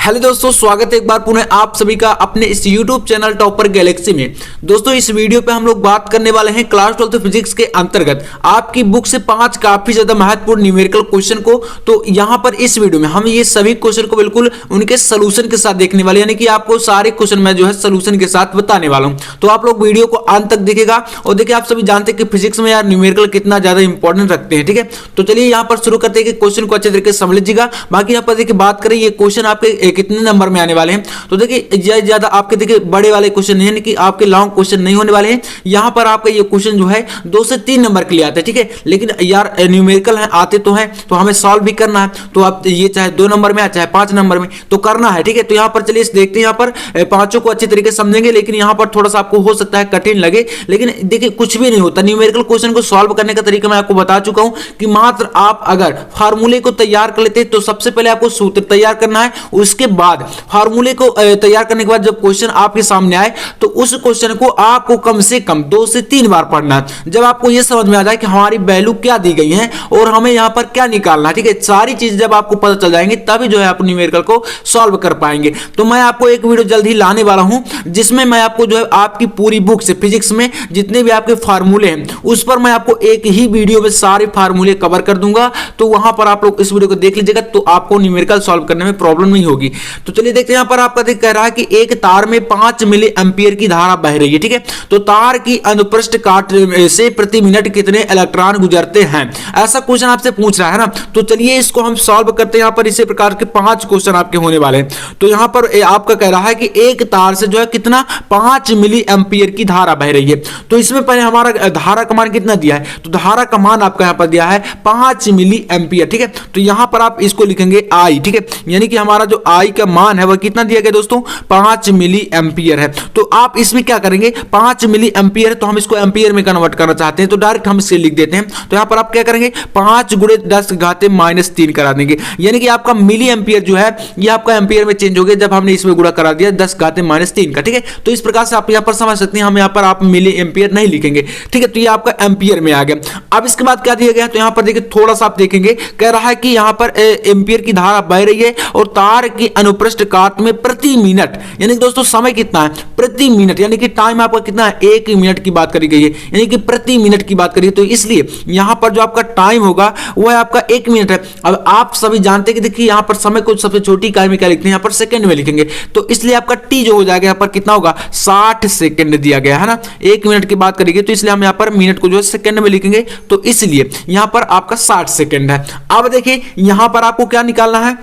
Hello दोस्तों, स्वागत है एक बार पुनः आप सभी का अपने इस YouTube चैनल टॉपर गैलेक्सी में। दोस्तों इस वीडियो पे हम लोग बात करने वाले हैं क्लास 12 फिजिक्स के अंतर्गत आपकी बुक से 5 काफी ज्यादा महत्वपूर्ण न्यूमेरिकल क्वेश्चन को। तो यहाँ पर इस वीडियो में हम ये सभी क्वेश्चन को बिल्कुल उनके सोल्यूशन के साथ देखने वाले, यानी कि आपको सारे क्वेश्चन मैं जो है सोल्यूशन के साथ बताने वाला हूँ। तो आप लोग वीडियो को अंत तक देखेगा। और देखिए आप सभी जानते हैं कि फिजिक्स में यार न्यूमेरिकल कितना ज्यादा इंपॉर्टेंट रखते हैं, ठीक है। तो चलिए यहाँ पर शुरू करते हैं कि क्वेश्चन को अच्छे तरीके से समझ लीजिएगा। बाकी यहाँ पर देखिए बात करें ये क्वेश्चन आपके कितने नंबर में आने वाले हैं। तो देखिए ज्यादा आपके देखिए बड़े वाले क्वेश्चन नहीं है, कि आपके लॉन्ग क्वेश्चन नहीं होने वाले हैं। यहाँ पर आपका ये क्वेश्चन जो है 2 से 3 नंबर के लिए आते हैं, ठीक है। लेकिन यार न्यूमेरिकल है आते तो हैं, तो हमें सॉल्व भी करना है। तो आप ये चाहे 2 नंबर में चाहे 5 नंबर में तो करना है, ठीक है। तो यहाँ पर चलिए देखते हैं, यहाँ पर पांचों को अच्छे तरीके से समझेंगे। लेकिन यहाँ पर थोड़ा सा आपको हो सकता है कठिन लगे, लेकिन देखिए कुछ भी नहीं होता। न्यूमेरिकल क्वेश्चन को सॉल्व करने का तरीका मैं आपको बता चुका हूं कि मात्र आप अगर फार्मूले को तैयार कर लेते हैं तो सबसे पहले आपको सूत्र तैयार करना है। उसके बाद फार्मूले को तैयार करने के बाद जब क्वेश्चन आपके सामने आए तो उस क्वेश्चन को आपको कम से कम 2 से 3 बार पढ़ना है। जब आपको यह समझ में आ जाए कि हमारी वैल्यू क्या दी गई है और हमें यहां पर क्या निकालना है, ठीक है, सारी चीज जब आपको पता चल जाएंगे तभी जो है आप न्यूमेरिकल को सॉल्व कर पाएंगे। तो मैं आपको एक वीडियो जल्द ही लाने वाला हूं जिसमें मैं आपको जो है आपकी पूरी बुक से फिजिक्स में जितने भी आपके फार्मूले हैं उस पर मैं आपको एक ही वीडियो में सारे फार्मूले कवर कर दूंगा। तो वहां पर आप लोग इस वीडियो को देख लीजिएगा तो आपको न्यूमेरिकल सॉल्व करने में प्रॉब्लम नहीं होगी। तो चलिए देखते हैं, यहां पर आपका कह रहा है कि एक तार में 5 मिली एम्पियर की धारा बह रही है, ठीक है। तो तार की अनुप्रस्थ काट से प्रति मिनट कितने इलेक्ट्रॉन गुजरते हैं, ऐसा क्वेश्चन आपसे पूछ रहा है ना। तो चलिए इसको हम सॉल्व करते हैं। यहां पर इसी प्रकार के 5 क्वेश्चन आपके होने वाले हैं। तो यहां पर आपका कह रहा है कि एक तार से जो है कितना 5 मिली एम्पियर की धारा बह रही है। तो इसमें पहले हमारा धारा का मान कितना दिया है, तो धारा का मान आपका यहां पर दिया है 5 मिली एम्पियर, ठीक है। तो यहां पर आप इसको लिखेंगे आई, ठीक है, यानी कि हमारा जो आई का मान है वह कितना दिया गया दोस्तों, 5 मिली एम्पियर है। तो आप इसमें क्या करेंगे, 5 मिली एम्पियर है तो हम इसको एम्पियर में कन्वर्ट करना चाहते हैं तो डायरेक्ट हम इसे लिख देते हैं। तो यहां पर आप क्या करेंगे, 5 × 10⁻³ करा देंगे, यानी कि आपका मिली एम्पियर जो है ये आपका एम्पियर में चेंज हो गया जब हमने इसमें गुणा करा दिया 10⁻³ का, ठीक है। तो इस प्रकार से आप यहां पर समझ सकते हैं, हम यहां पर आप मिली एम्पियर नहीं लिखेंगे, ठीक है। तो ये आपका एम्पियर में आ गया। अब इसके बाद क्या दिया गया, तो यहां पर देखिए थोड़ा सा आप देखेंगे, कह रहा है कि यहां पर एम्पियर की धारा बह रही है और तार की अनुप्रस्थ काट में प्रति मिनट, यानी दोस्तों समय कितना है, प्रति मिनट, यानी कि टाइम आपका कितना है, 1 मिनट की बात करी गई है, यानी कि प्रति मिनट की बात करिए। तो इसलिए यहां पर जो आपका टाइम होगा वह आपका 1 मिनट है। अब आप सभी जानते हैं कि देखिए यहां पर समय को सबसे छोटी इकाई में क्या लिखते हैं, यहां पर सेकंड में लिखेंगे। तो इसलिए आपका टी जो हो जाएगा यहां पर कितना होगा, 60 सेकंड दिया गया है ना। 1 मिनट की बात करेंगे तो इसलिए हम यहां पर मिनट को जो है सेकंड में लिखेंगे, तो इसलिए यहां पर आपका 60 सेकंड है। अब देखिए यहां पर आपको क्या निकालना है,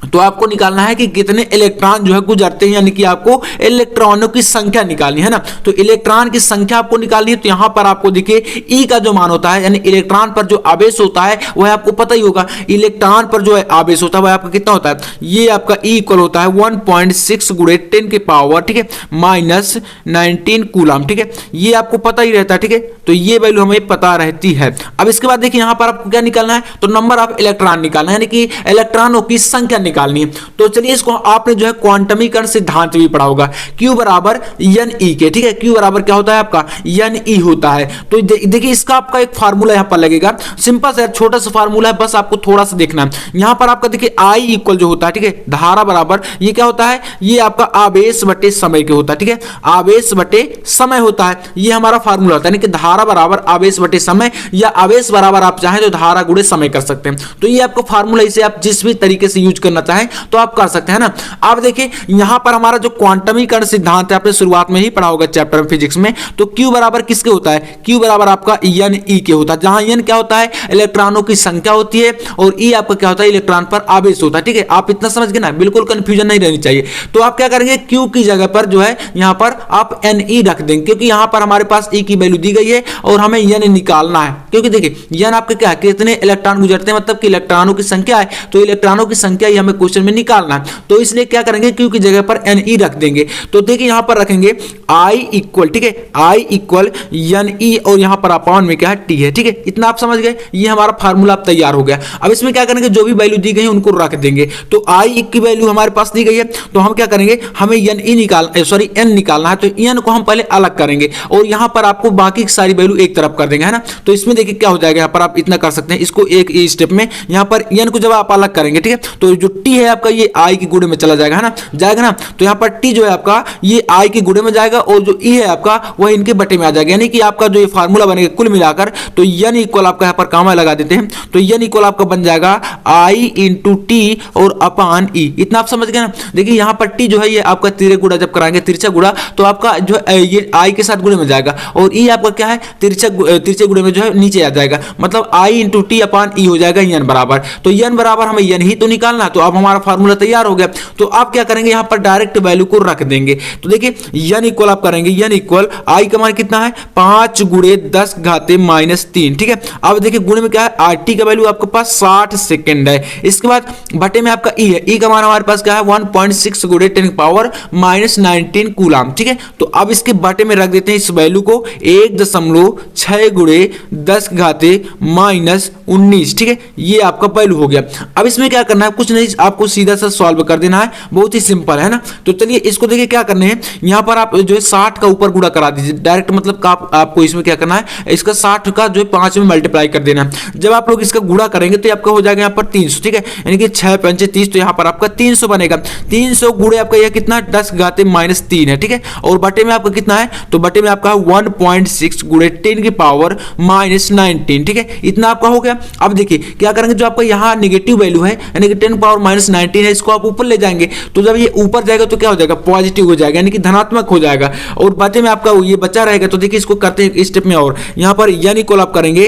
तो आपको निकालना है कि कितने इलेक्ट्रॉन जो है गुजरते हैं, यानी कि आपको इलेक्ट्रॉनों की संख्या निकालनी है ना। तो इलेक्ट्रॉन की संख्या आपको निकालनी है। तो यहां पर आपको देखिए ई का जो मान होता है, यानी इलेक्ट्रॉन पर जो आवेश होता है वह आपको पता ही होगा। इलेक्ट्रॉन पर जो है आवेश होता है वह आपका कितना होता है, ये आपका ई इक्वल होता है 1.6 × 10 की पावर, ठीक है, -19 कूलम, ठीक है। ये आपको पता ही रहता है, ठीक है। तो ये वैल्यू हमें पता रहती है। अब इसके बाद देखिए यहां पर आपको क्या निकालना है, तो नंबर ऑफ इलेक्ट्रॉन निकालना है, यानी कि इलेक्ट्रॉनों की संख्या निकालनी है। तो चलिए इसको आपने जो है क्वांटमीकरण सिद्धांत भी पढ़ा होगा, Q बराबर NE के, ठीक है। Q बराबर क्या होता है आपका, NE होता है। तो देखिए इसका आपका एक फार्मूला यहां पर लगेगा, सिंपल सा छोटा सा फार्मूला है, बस आपको थोड़ा सा देखना है। यहां पर आपका देखिए I इक्वल जो होता है, ठीक है, धारा बराबर ये क्या होता है, ये आपका आवेश बटे समय के होता है, ठीक है, आवेश बटे समय होता है। ये हमारा फार्मूला होता है, यानी कि धारा बराबर आवेश बटे समय, या आवेश बराबर आप चाहें तो धारा गुणे समय कर सकते हैं। तो ये आपका फार्मूला, इसे आप जिस भी तरीके से यूज करना चाहें तो आप कर सकते हैं ना। अब देखिए यहां पर हमारा जो क्वांटमीकरण सिद्धांत है आपने शुरुआत में ही पढ़ा होगा चैप्टर में फिजिक्स में। तो Q बराबर किसके होता है, Q बराबर आपका NE के होता है, जहां N क्या होता है, इलेक्ट्रॉनों की संख्या होती है, और E आपका क्या होता है, इलेक्ट्रॉन पर आवेश होता है, ठीक है। आप इतना समझ गए ना, बिल्कुल कंफ्यूजन नहीं रहनी चाहिए। तो आप क्या करेंगे, Q की जगह पर जो है यहां पर आप NE रख देंगे, क्योंकि यहां पर हमारे पास E की वैल्यू दी गई है और हमें N निकालना है। क्योंकि देखिए N आपके क्या है, कितने इलेक्ट्रॉन गुजरते हैं, मतलब कि इलेक्ट्रॉनों की संख्या है। तो इलेक्ट्रॉनों की संख्या ही हमें क्वेश्चन में निकालना है। तो इसलिए क्या करेंगे, Q की जगह पर NE रख देंगे। तो देखिए यहां पर रखेंगे I इक्वल, ठीक है, I इक्वल NE, और यहां पर अपान में क्या है, T है, ठीक है। इतना आप समझ गए, ये हमारा फार्मूला अब तैयार हो गया। अब इसमें क्या करेंगे, जो भी वैल्यू दी गई है उनको रख देंगे। तो I की वैल्यू हमारे पास दी गई है, तो हम क्या करेंगे, हमें NE N निकालना है। तो N को हम पहले अलग करेंगे और यहां पर आपको बाकी सारी वैल्यू एक तरफ कर देंगे, है ना। तो इसमें देखिए क्या हो जाएगा, यहां पर आप इतना कर सकते हैं, इसको एक स्टेप में यहां पर N को जब आप अलग करेंगे, ठीक है, तो जो टी है आपका ये आई के गुणे में चला जाएगा, है ना, जाएगा ना। तो यहाँ पर टी जो है आपका ये आई के गुणे में जाएगा और जो ई है आपका वह इनके बटे में आ जाएगा, यानी कि आपका जो ये फार्मूला बनेगा कुल मिलाकर, तो एन इक्वल आपका यहाँ पर कामा लगा देते हैं, तो एन इक्वल आपका बन जाएगा आई इंटू टी और अपान ई। इतना आप समझ गए ना। देखिए यहाँ पर टी जो है ये आपका तिरछा गुणा जब कराएंगे तिरछा गुणा, तो आपका जो ये आई के साथ गुणे में जाएगा और ई आपका क्या है तिरछे गुणे में जो है नीचे आ जाएगा, मतलब आई इंटू टी अपान ई हो जाएगा एन बराबर। तो एन बराबर हमें एन ही तो निकालना, तो अब हमारा फार्मूला तैयार हो गया। तो आप क्या करेंगे यहाँ पर डायरेक्ट वैल्यू को रख देंगे। तो देखिए एन इक्वल आप करेंगे एन इक्वल आई का मान कितना है 5 गुणे 10 घाते -3, ठीक है। अब देखिए गुणे में क्या है आर टी का वैल्यू आपके पास 60 सेकंड है। इसके बाद बटे में आपका ई है, ई का मान हमारे पास क्या है 1.6 गुणे 10 पावर -19 कूलम, ठीक है। तो अब इसके बटे में रख देते हैं इस वैल्यू को 1.6 गुणे 10 घाते -19, ठीक है। ये आपका वैल्यू हो गया। अब इसमें क्या करना है, कुछ नहीं, आपको सीधा सा सॉल्व कर देना है, बहुत ही सिंपल है ना। तो चलिए इसको देखिए क्या करने हैं, यहाँ पर आप जो है 60 का ऊपर गुणा करा दीजिए डायरेक्ट, मतलब आपको इसमें क्या करना है, इसका 60 का जो है 5 में मल्टीप्लाई कर देना है। जब आप लोग इसका गुणा करेंगे तो आपका हो जाएगा यहाँ पर 300, ठीक है, यानी कि 6 पंचे 30, तो यहाँ पर आपका 300 बनेगा। 300 गुणे आपका यह कितना 10 घाते -3 है, ठीक है। और बटे में आपका कितना है, तो बटे में आपका 1.6 गुणे 10 की पावर -19, ठीक है। इतना आपका हो गया। अब देखिए क्या करेंगे, जो आपका यहाँ नेगेटिव वैल्यू है यानी कि 10 पावर -19 है, इसको आप ऊपर ले जाएंगे। तो जब ये ऊपर जाएगा तो क्या हो जाएगा, पॉजिटिव हो जाएगा, यानी कि धनात्मक हो जाएगा। और बचे में आपका ये बचा रहेगा। तो देखिए इसको करते हैं स्टेप में, और यहाँ पर यानी इक्वल आप करेंगे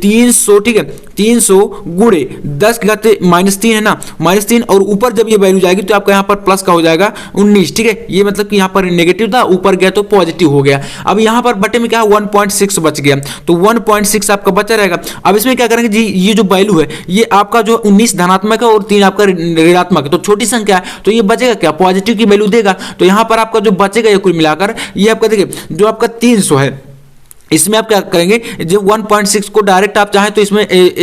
300, ठीक है, 300 गुणे 10 घाते -3 है ना, -3, और ऊपर जब ये वैल्यू जाएगी तो आपका यहाँ पर प्लस का हो जाएगा 19, ठीक है। ये मतलब कि यहाँ पर नेगेटिव था, ऊपर गया तो पॉजिटिव हो गया। अब यहाँ पर बटे में क्या 1.6 बच गया, तो 1.6 आपका बचा रहेगा। अब इसमें क्या करेंगे जी, ये जो वैल्यू है ये आपका जो 19 धनात्मक है और 3 आपका ऋणात्मक है, तो छोटी संख्या है, तो ये बचेगा क्या, पॉजिटिव की वैल्यू देगा। तो यहाँ पर आपका जो बचेगा ये कुल मिलाकर ये आपका देखिए जो आपका 300 है, इसमें आप क्या करेंगे, जब 1.6 को डायरेक्ट आप चाहें तो इसमें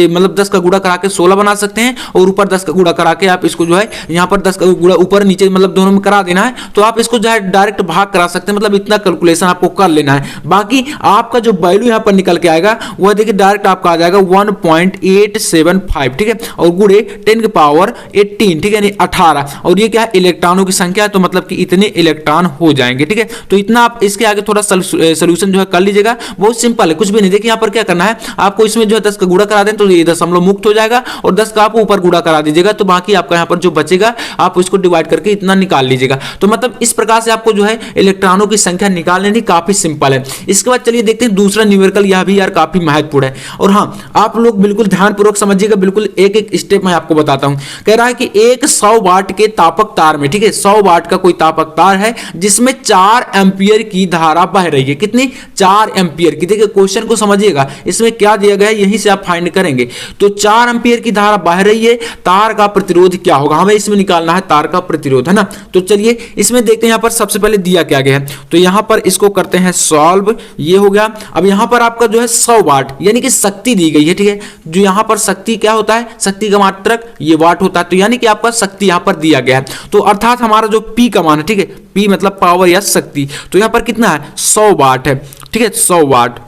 मतलब 10 का गुणा करा के 16 बना सकते हैं, और ऊपर 10 का गुणा करा के आप इसको जो है यहाँ पर 10 का गुणा ऊपर नीचे मतलब दोनों में करा देना है। तो आप इसको जो है डायरेक्ट भाग करा सकते हैं, मतलब इतना कैलकुलेशन आपको कर लेना है। बाकी आपका जो वैल्यू यहाँ पर निकल के आएगा वह देखिए डायरेक्ट आपका आ जाएगा 1.875, ठीक है, और गुणे 10 की पावर 18, ठीक है, यानी 18। और ये क्या है, इलेक्ट्रॉनों की संख्या है, तो मतलब कि इतने इलेक्ट्रॉन हो जाएंगे, ठीक है। तो इतना आप इसके आगे थोड़ा सोल्यूशन जो है कर लीजिएगा, बहुत सिंपल है, कुछ भी नहीं। देखिए यहाँ पर क्या करना है, आपको इसमें जो है 10 का गुणा करा दें तो ये दशमलव मुक्त हो जाएगा, और 10 का आप ऊपर गुणा करा दीजिएगा, तो बाकी आपका यहाँ पर जो बचेगा आप उसको डिवाइड करके इतना निकाल लीजिएगा। तो मतलब इस प्रकार से आपको जो है इलेक्ट्रॉनों की संख्या निकालने की काफी सिंपल है। इसके बाद चलिए देखते हैं दूसरा न्यूमेरिकल, यह भी यार काफी महत्वपूर्ण है। और हाँ, आप लोग बिल्कुल ध्यानपूर्वक समझिएगा, बिल्कुल एक एक स्टेप मैं आपको बताता हूं। कह रहा है कि एक 100 वाट के तापक तार में, ठीक है, 100 वाट का कोई तापक तार है जिसमें 4 एम्पियर की धारा बह रही है। कितनी, 4 एम्पियर की। देखिए क्वेश्चन को समझिएगा, इसमें क्या दिया गया है यहीं से आप फाइंड करेंगे। तो 4 एम्पियर की धारा बह रही है, तार का प्रतिरोध क्या होगा, हमें इसमें निकालना है तार का प्रतिरोध, है ना। तो चलिए इसमें देखते हैं, यहां पर सबसे पहले दिया क्या गया है, तो यहां पर इसको करते हैं सॉल्व, ये हो गया। अब यहां पर आपका जो है 100 वाट यानी कि शक्ति दी गई है, ठीक है। जो यहां पर शक्ति क्या होता है, शक्ति का मात्रक ये वाट होता है, तो यानी कि आपका शक्ति यहां पर दिया गया है। तो अर्थात हमारा जो पी का मान है, ठीक है, पी मतलब पावर या शक्ति, तो यहां पर कितना है 100 वाट है, ठीक है, 100 वाट।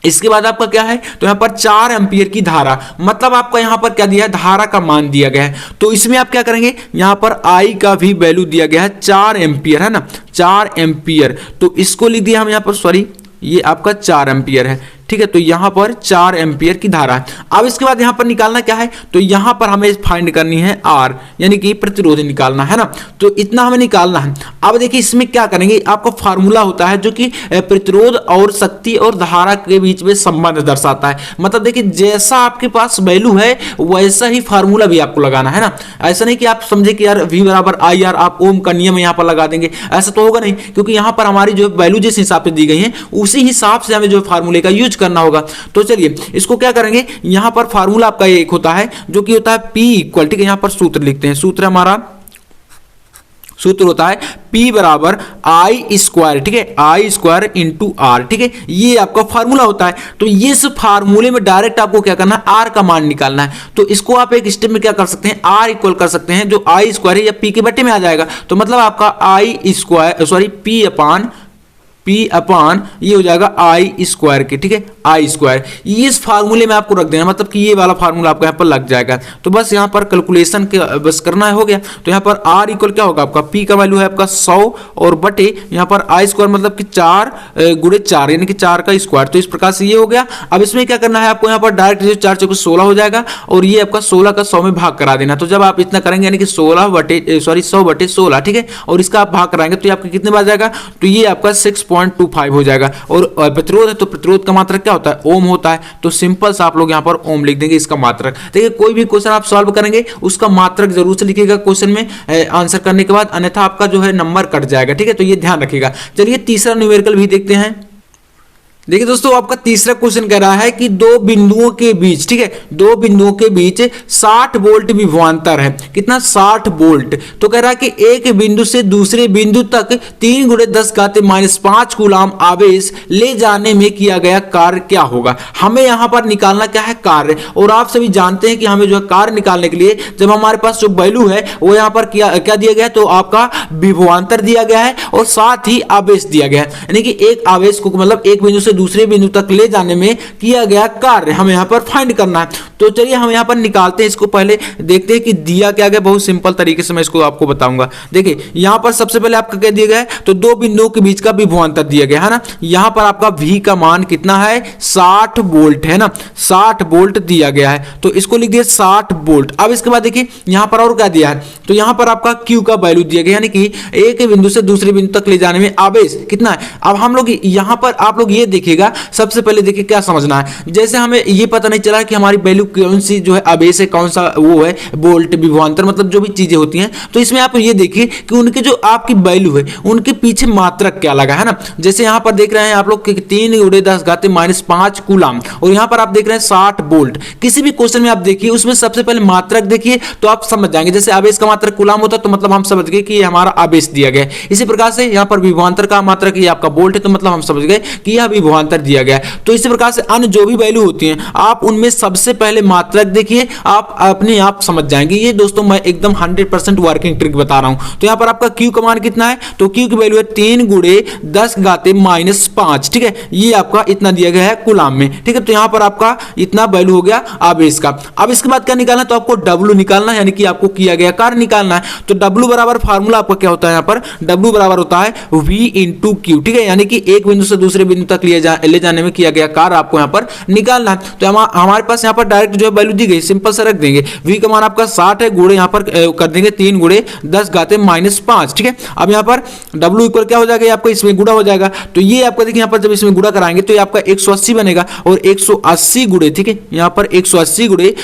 इसके बाद आपका क्या है, तो यहां पर 4 एम्पियर की धारा, मतलब आपका यहां पर क्या दिया है, धारा का मान दिया गया है। तो इसमें आप क्या करेंगे, यहां पर आई का भी वैल्यू दिया गया है 4 एम्पियर, है ना, 4 एम्पियर। तो इसको लिख दिया हम यहां पर, सॉरी ये आपका 4 एम्पियर है, ठीक है। तो यहां पर 4 एम्पियर की धारा है। अब इसके बाद यहां पर निकालना क्या है, तो यहां पर हमें फाइंड करनी है आर, यानी कि प्रतिरोध निकालना है ना। तो इतना हमें निकालना है। अब देखिए इसमें क्या करेंगे, आपका फार्मूला होता है जो कि प्रतिरोध और शक्ति और धारा के बीच में संबंध दर्शाता है। मतलब देखिए जैसा आपके पास वैल्यू है वैसा ही फार्मूला भी आपको लगाना है ना। ऐसा नहीं कि आप समझे कि यार V बराबर आई आर, आप ओम का नियम यहां पर लगा देंगे, ऐसा तो होगा नहीं, क्योंकि यहां पर हमारी जो वैल्यू जिस हिसाब से दी गई है उसी हिसाब से हमें जो फार्मूले का यूज करना होगा। तो चलिए इसको क्या करेंगे, यहां पर फार्मूला आपका एक होता है जो कि होता है P इक्वल, ठीक है, यहां पर सूत्र लिखते हैं, सूत्र हमारा सूत्र होता है P बराबर आई स्क्वायर, ठीक है, आई स्क्वायर इंटू आर, ठीक है, ये आपका फार्मूला होता है। तो ये इस फार्मूले में डायरेक्ट आपको क्या करना है, आर का मान निकालना है। तो इसको आप एक स्टेप में क्या कर सकते हैं, आर इक्वल कर सकते हैं, जो आई स्क्वायर है या P के बट्टे में आ जाएगा। तो मतलब आपका I square sorry P P upon ये हो जाएगा आई स्क्वायर के, ठीक है, आई स्क्वायर। इस फार्मूले में आपको रख देना, मतलब कि ये वाला फार्मूला आपको यहाँ पर लग जाएगा। तो बस यहाँ पर कैलकुलेशन के बस करना है, हो गया। तो यहाँ पर R इक्वल क्या होगा आपका, P का वैल्यू है आपका 100 और बटे यहाँ पर आई स्क्वायर मतलब कि 4 गुणे 4 यानी कि 4 का स्क्वायर। तो इस प्रकार से ये हो गया। अब इसमें क्या करना है आपको, यहाँ पर डायरेक्ट 4 चौके 16 हो जाएगा और ये आपका 16 का 100 में भाग करा देना। तो जब आप इतना करेंगे यानी कि 100 बटे 16, ठीक है, और इसका आप भाग कराएंगे तो ये आपके कितने बार जाएगा, तो ये आपका 6.25 हो जाएगा। और प्रतिरोध है तो प्रतिरोध का मात्रक क्या होता है, ओम होता है। तो सिंपल सा आप लोग यहाँ पर ओम लिख देंगे इसका मात्रक। देखिए कोई भी क्वेश्चन आप सॉल्व करेंगे उसका मात्रक जरूर से लिखिएगा क्वेश्चन में आंसर करने के बाद, अन्यथा आपका जो है नंबर कट जाएगा, ठीक है। तो ये ध्यान रखिएगा। चलिए तीसरा न्यूमेरिकल भी देखते हैं। देखिए दोस्तों आपका तीसरा क्वेश्चन कह रहा है कि दो बिंदुओं के बीच, ठीक है, दो बिंदुओं के बीच 60 वोल्ट विभवांतर है। कितना, 60 वोल्ट। तो कह रहा है कि एक बिंदु से दूसरे बिंदु तक 3 × 10⁻⁵ कूलाम आवेश ले जाने में किया गया कार्य क्या होगा। हमें यहां पर निकालना क्या है, कार्य। और आप सभी जानते हैं कि हमें जो है कार्य निकालने के लिए जब हमारे पास जो वैल्यू है वो यहां पर क्या दिया गया है, तो आपका विभवांतर दिया गया है और साथ ही आवेश दिया गया है। यानी कि एक आवेश को मतलब एक बिंदु से दूसरे बिंदु तक ले जाने में किया गया कार्य हमें यहां पर फाइंड करना है। तो चलिए हम यहां पर निकालते हैं। इसको पहले देखते हैं कि दिया क्या गया। बहुत सिंपल तरीके से मैं इसको आपको बताऊंगा। देखिए यहां पर सबसे पहले आपका क्या दिया गया है, तो दो बिंदुओं के बीच का विभवांतर दिया गया है ना। यहां पर आपका V का मान कितना है, 60 वोल्ट है ना, 60 वोल्ट दिया गया है। तो इसको लिख दिया 60 वोल्ट। अब इसके बाद देखिए यहां पर और क्या दिया है, तो यहां पर आपका Q का वैल्यू दिया गया, यानी कि एक बिंदु से दूसरे बिंदु तक ले जाने में आवेश कितना है। अब हम लोग यहां पर आप लोग ये देखिएगा, सबसे पहले देखिए क्या समझना है। जैसे हमें ये पता नहीं चला कि हमारी वैल्यू कौन सी जो है आवेश है, कौन सा वो है वोल्ट विभवांतर, मतलब जो भी चीजें होती हैं। तो इसमें आप ये देखिए कि उनके जो आपकी वैल्यू है उनके पीछे मात्रक क्या लगा है ना। जैसे यहां पर देख रहे हैं आप लोग 3 × 10⁻⁵ कूलाम और यहां पर आप देख रहे हैं 60 वोल्ट। किसी भी क्वेश्चन में आप देखिए उसमें सबसे पहले मात्रक देखिए तो आप समझ जाएंगे। जैसे आवेश का मात्रक कूलाम होता है तो मतलब हम समझ गए कि ये हमारा आवेश दिया गया है। इसी प्रकार से यहां पर विभवांतर का मात्रक ये आपका वोल्ट है, तो मतलब हम समझ गए कि यह विभवांतर दिया गया है। तो इसी प्रकार से अन्य जो भी वैल्यू होती हैं आप उनमें सबसे पहले मात्रक देखिए, आप अपने आप समझ जाएंगे। ये दोस्तों मैं एकदम 100% वर्किंग ट्रिक बता रहा हूं। तो यहां पर आपका Q का मान कितना है, तो Q की वैल्यू है 3 × 10⁻⁵, ठीक है, ये आपका इतना दिया गया है कूलाम में, ठीक है। तो यहां पर आपका इतना वैल्यू हो गया आवेश का। अब इसके बाद क्या निकालना, तो आपको W निकालना है, यानी कि आपको किया गया कार्य निकालना है। तो W बराबर फार्मूला आपका क्या होता है, यहां पर W बराबर होता है V × Q, ठीक है, यानी कि एक बिंदु से दूसरे बिंदु तक ले जाने में किया गया कार्य आपको यहां पर निकालना है। तो हमारे पास यहां पर डायरेक्ट जो है वैल्यू दी गई, सिंपल से रख देंगे। V का मान आपका 60 है, गुणे यहां पर कर देंगे 3 × 10⁻⁵, ठीक है। अब यहां पर W इक्वल क्या हो जाएगा, आपका इसमें गुणा हो जाएगा। तो ये आपका देखिए यहां पर जब इसमें गुणा कराएंगे तो ये आपका 180 बनेगा और 180 गुणे, ठीक है, यहां पर 180 ×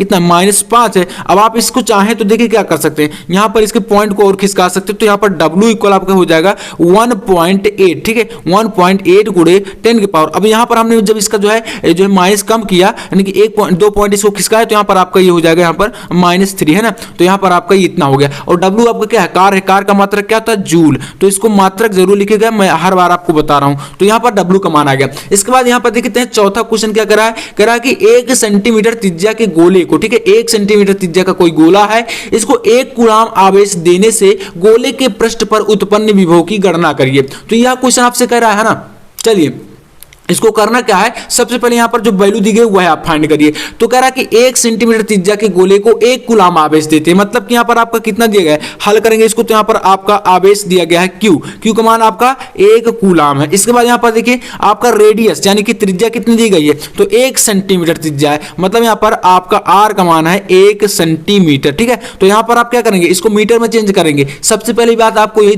10⁻⁵ है। अब आप इसको चाहें तो देखिए क्या कर सकते हैं, यहां पर इसके पॉइंट को और खिसका सकते हैं। तो यहां पर W इक्वल आपका हो जाएगा 1.8, ठीक है, 1.8 × 10 की पावर। अब यहां पर हमने जब इसका जो है माइनस कम किया, यानी कि 2 पॉइंट इसको खिसकाया, तो यहां पर आपका ये हो जाएगा यहां पर -3 है ना। तो यहां पर आपका ये इतना हो गया। और W आपका क्या है, कार्य है, कार्य का मात्रक क्या होता है, जूल। तो इसको मात्रक जरूर लिखिएगा, मैं हर बार आपको बता रहा हूं। तो यहां पर W का मान आ गया। इसके बाद यहां पर देखते हैं चौथा क्वेश्चन क्या कर रहा है, कह रहा है कि 1 सेंटीमीटर त्रिज्या के गोले को, ठीक है, 1 सेंटीमीटर त्रिज्या का कोई गोला है, इसको 1 कूलाम आवेश देने से गोले के पृष्ठ पर उत्पन्न विभव की गणना करिए। तो यह क्वेश्चन आपसे कह रहा है ना। चलिए इसको करना क्या है, सबसे पहले यहां पर जो वैल्यू दी गई वो है आप फाइंड करिए। तो कह रहा है कि 1 सेंटीमीटर त्रिज्या के गोले को 1 कूलाम आवेश देते हैं, मतलब कि यहां पर आपका कितना दिया गया है, हल करेंगे इसको तो यहां पर आपका आवेश दिया गया है Q का मान आपका 1 कूलाम है। इसके बाद यहां पर देखिए आपका रेडियस यानी कि त्रिज्या कितनी दी गई है, तो 1 सेंटीमीटर त्रिज्या है, मतलब यहां पर आपका R का मान है 1 सेंटीमीटर, ठीक है। तो यहां पर आप क्या करेंगे, इसको मीटर में चेंज करेंगे। सबसे पहली बात आपको यही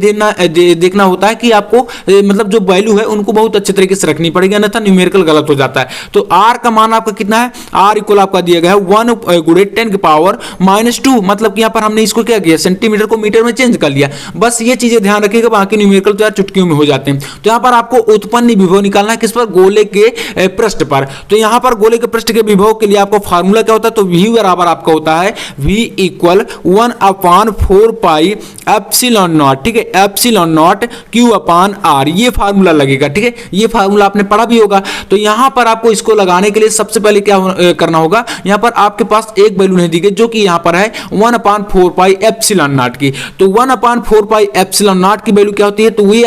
देखना होता है कि आपको मतलब जो वैल्यू है उनको बहुत अच्छे तरीके से रखनी पड़ेगी, अन्यथा न्यूमेरिकल गलत हो जाता है। तो R का मान आपका कितना है, R इक्वल आपका दिया गया है 1 × 10 की पावर -2, मतलब कि यहां पर हमने इसको क्या किया, सेंटीमीटर को मीटर में चेंज कर लिया। बस ये चीजें ध्यान रखिएगा, बाकी न्यूमेरिकल तो यार चुटकियों में हो जाते हैं। तो यहां पर आपको उत्पन्न विभव निकालना है, किस पर, गोले के पृष्ठ पर। तो यहां पर गोले के पृष्ठ के विभव के लिए आपको फार्मूला क्या होता है, तो V बराबर आपका होता है V इक्वल 1/4πε0, ठीक है, ε0 Q/R, ये फार्मूला लगेगा, ठीक है। ये फार्मूला आपने पढ़ा भी होगा। तो यहाँ पर आपको इसको लगाने के लिए सबसे पहले क्या करना होगा, यहाँ पर आपके पास एक वैल्यू नहीं दी गई जो कि यहाँ पर है 1/4 पाई एप्सिलॉन नॉट की। तो 1/4 पाई एप्सिलॉन नॉट की वैल्यू क्या होती है, तो ये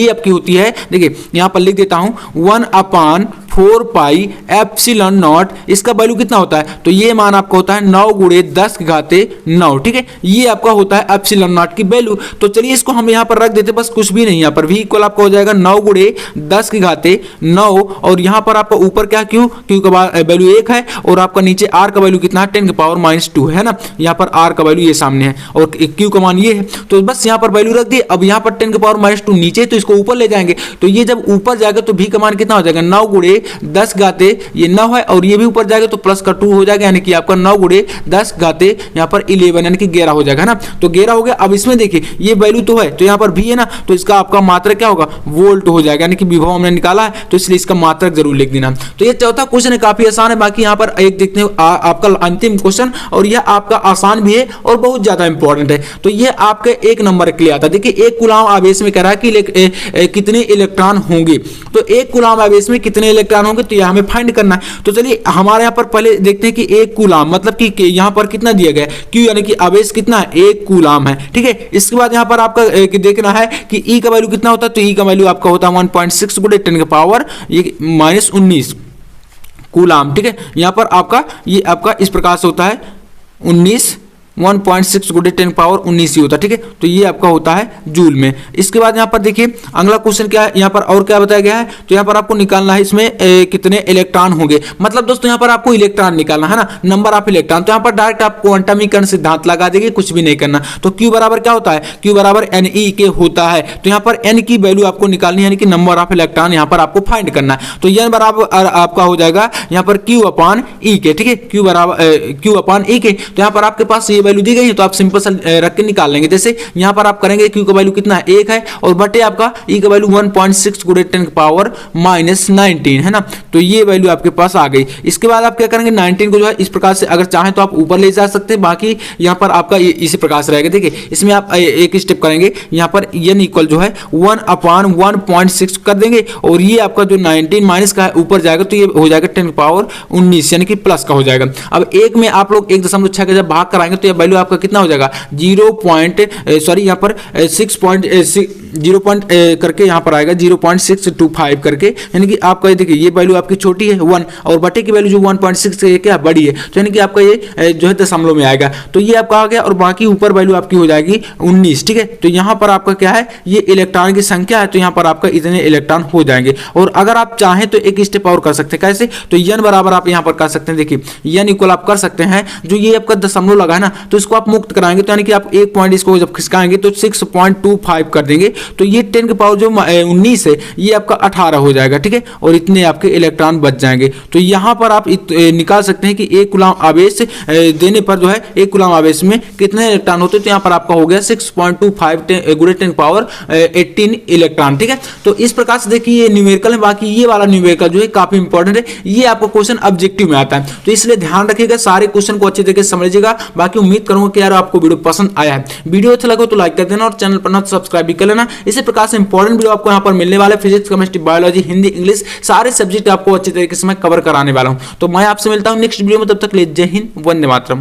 आपकी होती है, देखिए यहाँ पर लिख देता हूं 1/4 पाई एप्सिलॉन नॉट, इसका वैल्यू कितना होता है, तो ये मान आपका होता है 9 × 10⁻9, ठीक है, ये आपका होता है एप्सिलॉन नॉट की वैल्यू। तो चलिए इसको हम यहाँ पर रख देते, बस कुछ भी नहीं, यहाँ पर v इक्वल आपका हो जाएगा 9 × 10⁻9, और यहाँ पर आपका ऊपर क्या क्यू का वैल्यू 1 है, और आपका नीचे r का वैल्यू कितना है 10⁻⁻2 है ना, यहाँ पर r का वैल्यू ये सामने है और q का मान ये है। तो बस यहाँ पर वैल्यू रख दी। अब यहाँ पर 10⁻⁻2 नीचे, तो इसको ऊपर ले जाएंगे, तो ये जब ऊपर जाएगा तो v का मान कितना हो जाएगा 9 × 10 ये 9 है, और ये भी ऊपर जाएगा तो प्लस का 2 हो जाएगा, यानी कि आपका 9 × 10 यहाँ पर 11 यानी कि 11 हो जाएगा ना। तो 11 हो गया। अब इसमें देखिए ये वैल्यू तो है, तो यहाँ पर भी है ना, तो इसका आपका मात्रक क्या होगा, वोल्ट हो जाएगा, यानी कि विभव हमने निकाला है तो इसलिए इसका मात्रक जरूर लिख देना। तो ये चौथा क्वेश्चन है, काफी आसान है। बाकी यहाँ पर एक देखते हैं आपका अंतिम क्वेश्चन, और यह आपका आसान भी है और बहुत ज्यादा इंपॉर्टेंट है। तो ये आपके 1 नंबर के लिए आता है। देखिए 1 कूलम आवेश में कह रहा है कि कितने इलेक्ट्रॉन होंगे, तो 1 कूलम आवेश में कितने इलेक्ट्रॉन होंगे, तो यह हमें फाइंड करना है। तो चलिए हमारे यहाँ पर पहले देखते हैं कि 1 कूलम मतलब कि यहाँ पर कितना दिया गया है, क्यू यानी कि आवेश कितना है 1 कूलम है, ठीक है। इसके बाद यहाँ पर आपका देखना है कि ई का वैल्यू कितना होता है, तो ई का वैल्यू आपका होता है 1.6 × 10⁻19 कूलम, ठीक है। यहाँ पर आपका ये आपका इस प्रकार से होता है 1.6 × 10⁻19 ही होता है, ठीक है। तो ये आपका होता है जूल में। इसके बाद यहाँ पर देखिए अगला क्वेश्चन क्या है, यहाँ पर और क्या बताया गया है, तो यहाँ पर आपको निकालना है इसमें कितने इलेक्ट्रॉन होंगे, मतलब दोस्तों यहाँ पर आपको इलेक्ट्रॉन निकालना है ना, नंबर ऑफ इलेक्ट्रॉन। तो यहाँ पर डायरेक्ट आप क्वांटमीकरण सिद्धांत लगा देंगे, कुछ भी नहीं करना। तो Q बराबर क्या होता है, Q बराबर Ne के होता है। तो यहाँ पर N की वैल्यू आपको निकालनी है, यानी कि नंबर ऑफ इलेक्ट्रॉन यहाँ पर आपको फाइंड करना है। तो N बराबर आपका हो जाएगा यहाँ पर Q/E के, ठीक है, Q/E के। तो यहाँ पर आपके पास ये वैल्यू दी गई है, तो आप सिंपल सा रख के निकाल लेंगे। जैसे यहाँ पर आप करेंगे Q का वैल्यू कितना है 1 है, और बटे आपका E का वैल्यू 1.6 × 10⁻19 है ना। तो ये वैल्यू आपके पास आ गई। इसके बाद आप क्या करेंगे 19 को जो है इस प्रकार से अगर चाहें तो आप ऊपर ले जा सकते हैं, बाकी यहाँ पर आपका इसी प्रकार से रहेगा। देखिए इसमें आप एक स्टेप करेंगे, यहाँ पर n इक्वल जो है 1/1.6 कर देंगे, और ये आपका जो 19 माइनस का है ऊपर जाएगा, तो ये हो जाएगा 10⁻19 यानी कि प्लस का हो जाएगा। अब एक में आप लोग 1.6 का जब भाग कराएंगे तो ये वैल्यू आपका कितना हो जाएगा 0 पर 0 करके यहाँ पर आएगा 0.625 करके, यानी कि आपका देखिए ये वैल्यू आपकी छोटी है 1, और बटे की वैल्यू जो 1.6 से क्या बड़ी है, तो यानी कि आपका ये जो है दशमलव में आएगा। तो ये आपका आ गया, और बाकी ऊपर वैल्यू आपकी हो जाएगी 19, ठीक है। तो यहाँ पर आपका क्या है, ये इलेक्ट्रॉन की संख्या है, तो यहाँ पर आपका इतने इलेक्ट्रॉन हो जाएंगे। और अगर आप चाहें तो एक स्टेप और कर सकते हैं, कैसे, तो n बराबर आप यहाँ पर कर सकते हैं। देखिए n इक्वल आप कर सकते हैं, जो ये आपका दशमलव लगा है ना, तो इसको आप मुक्त कराएंगे, तो यानी कि आप एक पॉइंट इसको जब खिसकाएंगे तो 6.25 कर देंगे, तो ये 10 की पावर जो 19 है ये आपका 18 हो जाएगा, ठीक है। और इतने आपके इलेक्ट्रॉन बच जाएंगे। तो यहाँ पर आप निकाल सकते हैं कि 1 कूलम आवेश देने पर जो है 1 कूलम आवेश में कितने इलेक्ट्रॉन होते हैं, तो यहाँ पर आपका हो गया 6.25 × 10⁻18 इलेक्ट्रॉन, ठीक है। तो इस प्रकार से देखिए ये न्यूमेरिकल है। बाकी ये वाला न्यूमेरिकल जो है काफी इंपॉर्टेंट है, ये आपको क्वेश्चन ऑब्जेक्टिव में आता है, तो इसलिए ध्यान रखिएगा, सारे क्वेश्चन को अच्छे तरीके से समझिएगा। बाकी उम्मीद करूंगा कि यार आपको वीडियो पसंद आया है। वीडियो अच्छा लगा तो लाइक कर देना, और चैनल पर ना सब्सक्राइब भी कर लेना। इसी प्रकार से इंपॉर्टेंट वीडियो आपको यहाँ पर मिलने वाला है, physics, chemistry, biology, Hindi, English, सारे सब्जेक्ट आपको अच्छे तरीके से मैं कवर कराने वाला हूँ। तो मैं आपसे मिलता हूँ नेक्स्ट वीडियो में, तब तक ले जय हिंद, वंदे मातरम।